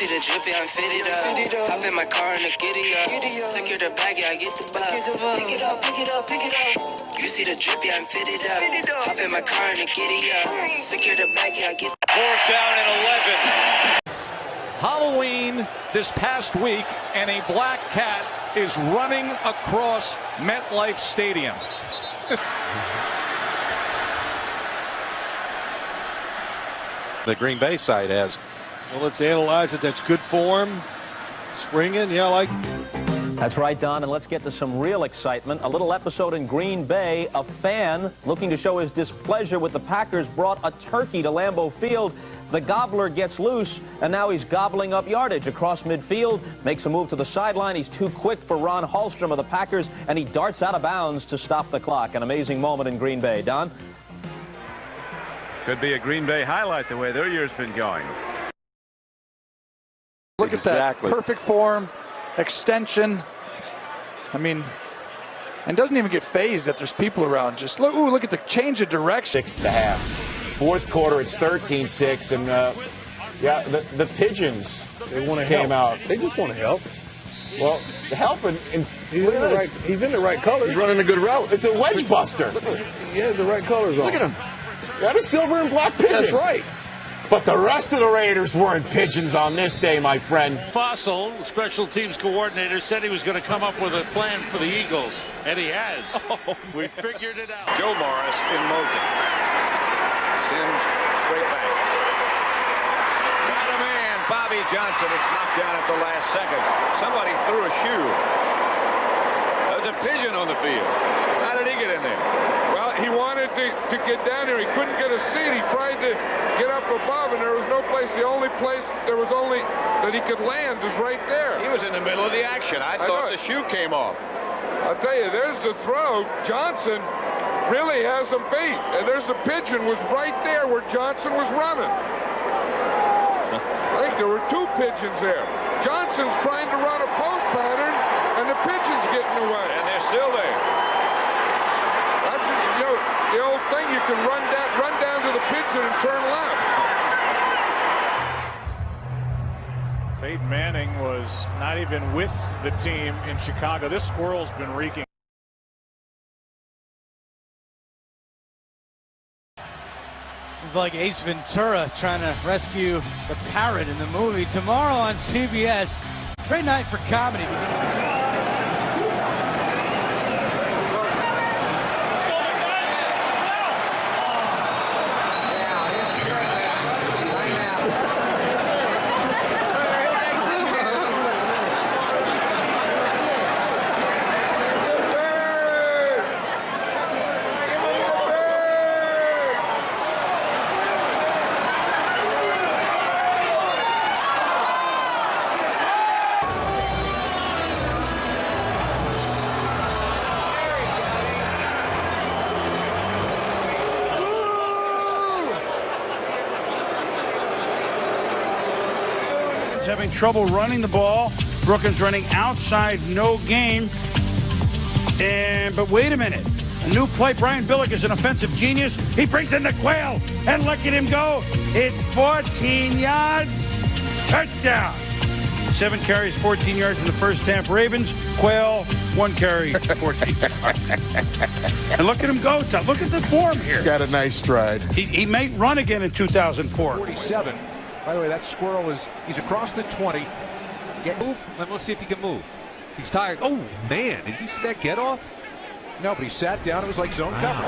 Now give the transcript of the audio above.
see the drippy, I'm fitted up. Hop in my car and I giddy up. Secure the bag, yeah, I get the bus. Pick it up, pick it up, pick it up. You see the drippy, I'm fitted up. Hop in my car and I giddy up. Secure the bag, yeah, I get the Fourth down and 11. Halloween this past week, and a black cat is running across MetLife Stadium. The Green Bay side has. Well, let's analyze it. That's good form. Springing, yeah, like. That's right, Don, and let's get to some real excitement. A little episode in Green Bay. A fan looking to show his displeasure with the Packers brought a turkey to Lambeau Field. The gobbler gets loose, and now he's gobbling up yardage across midfield, makes a move to the sideline. He's too quick for Ron Hallstrom of the Packers, and he darts out of bounds to stop the clock. An amazing moment in Green Bay. Don? Could be a Green Bay highlight the way their year's been going. Look at that. Perfect form, extension. I mean, and doesn't even get phased that there's people around. Just look, ooh, look at the change of direction. 6.5. Fourth quarter, it's 13-6, and yeah, the Pigeons They want to came out. They just want to help. Well, help and He's in the right colors. He's running a good route. It's a wedge buster. He has the right colors on. Look at him. Got a silver and black pigeon. That's right. But the rest of the Raiders weren't pigeons on this day, my friend. Fossil, special teams coordinator, said he was going to come up with a plan for the Eagles, and he has. We figured it out. Joe Morris in motion. Sims straight back. Got a man. Bobby Johnson is knocked down at the last second. Somebody threw a shoe. There's a pigeon on the field. How did he get in there? Well, he wanted to get down there. He couldn't get a seat. He tried to get up above, and there was no place. The only place there was only that he could land was right there. He was in the middle of the action. I thought the shoe came off. I'll tell you, there's the throw. Johnson really has him beat. And there's the pigeon was right there where Johnson was running. I think there were two pigeons there. Johnson's trying to run a post pattern, and the pigeon's getting away. And they're still there. That's, you know, the old thing, you can run down to the pigeon and turn left. Peyton Manning was not even with the team in Chicago. This squirrel's been reeking. It's like Ace Ventura trying to rescue the parrot in the movie. Tomorrow on CBS. Great night for comedy. Having trouble running the ball. Brookins running outside, no gain. But wait a minute. A new play. Brian Billick is an offensive genius. He brings in the Quail, and look at him go. It's 14 yards. Touchdown. 7 carries, 14 yards in the first half. Ravens, Quail, 1 carry, 14 yards. And look at him go. Look at the form here. Got a nice stride. He may run again in 2004. 47. By the way, that squirrel he's across the 20. Move. Let's see if he can move. He's tired. Oh, man. Did you see that get off? No, but he sat down. It was like zone cover.